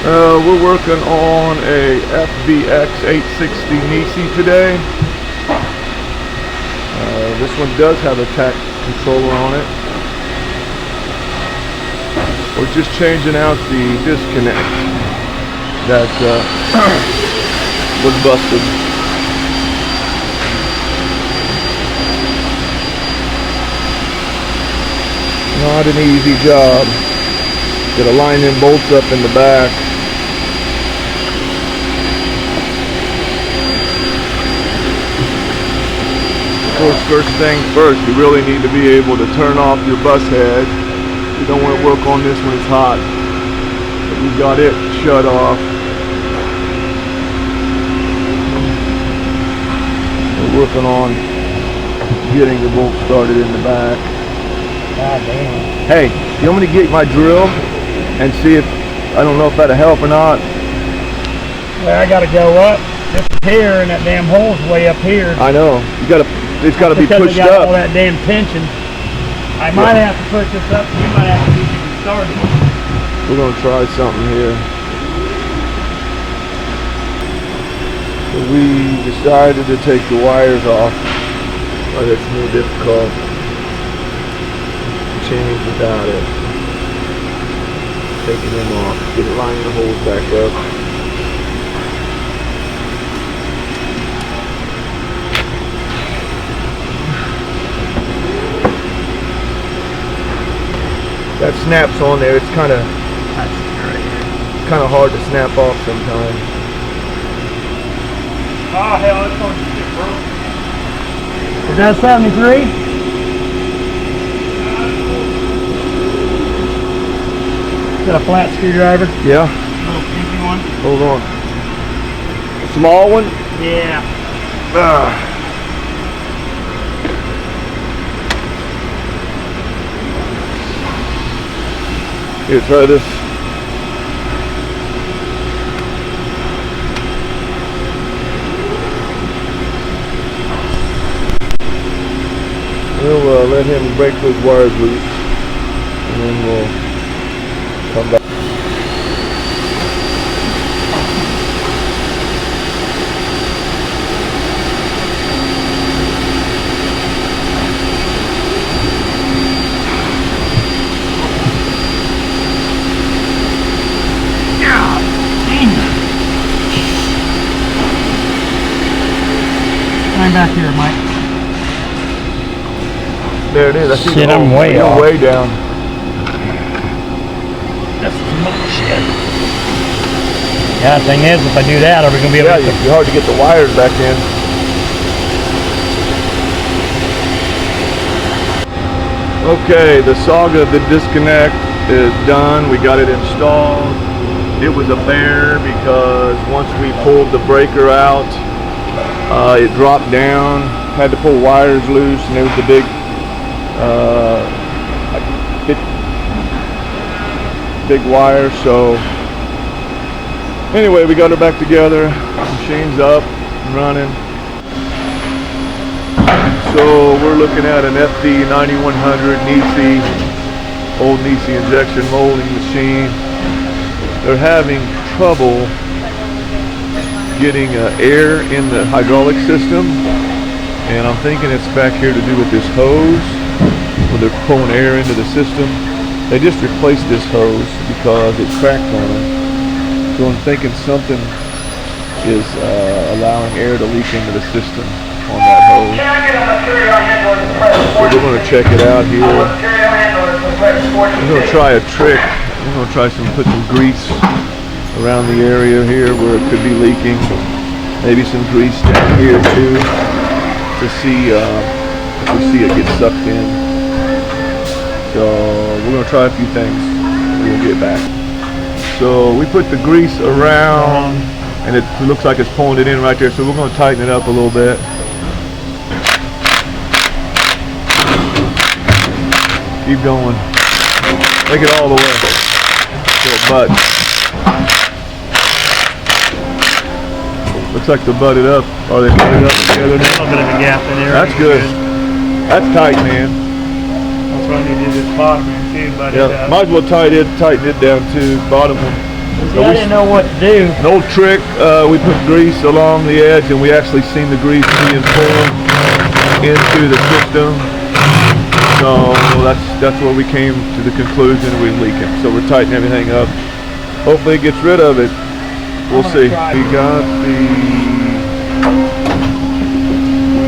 We're working on a FBX 860 Nissei today. This one does have a tack controller on it. We're just changing out the disconnect that was busted. Not an easy job. Gotta line them bolts up in the back. Of course, first thing first, you really need to be able to turn off your bus head. You don't want to work on this when it's hot. But we've got it shut off. We're working on getting the bolt started in the back. God damn. Hey, you want me to get my drill and see if, I don't know if that'll help or not? Well, I gotta go up. This is here, and that damn hole's way up here. I know. It's gotta be Because pushed we got up. all that damn tension. I might have to push this up. You might have to get you started. We're gonna try something here. So we decided to take the wires off. Oh, that's more difficult. Change without it. Taking them off. Get it lining the holes back up. That snaps on there. It's kind of hard to snap off sometimes. Oh hell, it's going to get broke. Is that 73? Is that a flat screwdriver? Yeah. Little pinky one? Hold on. Small one? Yeah. Here, try this. We'll let him break those wires loose, and then we'll come back. Climb back here, Mike. There it is. I see. Shit, I'm way off. Way down. That's too much shit. Yeah, the thing is, if I do that, are we going to be able to... Yeah, it's hard to get the wires back in. Okay, the saga of the disconnect is done. We got it installed. It was a bear because once we pulled the breaker out, it dropped down. Had to pull wires loose, and there was a big big wire. So anyway, we got her back together. Machine's up and running. So we're looking at an FD 9100 Nissei, old Nissei injection molding machine. They're having trouble getting air in the hydraulic system, and I'm thinking it's back here to do with this hose where they're pulling air into the system. They just replaced this hose because it cracked on them, so I'm thinking something is allowing air to leak into the system on that hose. So we're going to check it out here. We're going to try a trick. We're going to try put some grease around the area here where it could be leaking. Maybe some grease down here too, to see if we see it get sucked in. So we're going to try a few things and we'll get back. So we put the grease around and it looks like it's pulling it in right there, so we're going to tighten it up a little bit. Keep going. Take it all the way. Little butt. Looks like they're butted up. Are they butted up together now? A little bit of a gap in there. That's good. That's tight, man. That's what I need to do this bottom here too, but Yeah, might as well tighten it down too. Bottom one. See, I didn't know what to do. An old trick, we put grease along the edge and we actually seen the grease being pulled into the system. So that's where we came to the conclusion we're leaking. So we're tightening everything up. Hopefully it gets rid of it. We'll see. We got the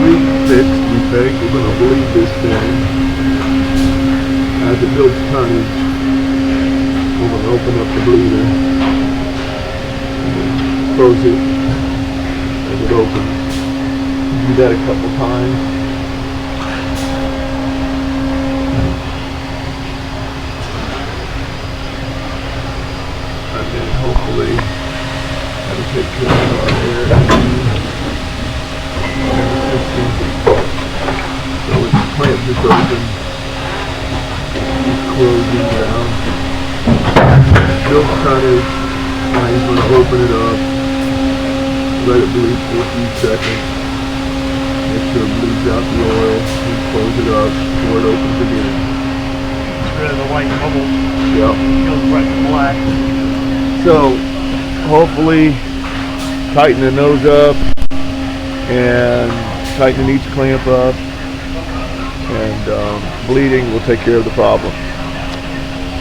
leak fixed, we think. We're going to bleed this thing. As it builds tonnage, we're going to open up the bleeder. Close it as it opens. Do that a couple times. And then hopefully that'll take care of our air system. So it's clamp this open. It's closing down. Still tonnage. Now he's going to open it up. Let it bleed for a few seconds. Make sure it bleeds out the oil. And close it up before it opens again. Get rid of the white bubbles. Yep. Goes right to black. So hopefully tighten the nose up and tighten each clamp up, and bleeding will take care of the problem.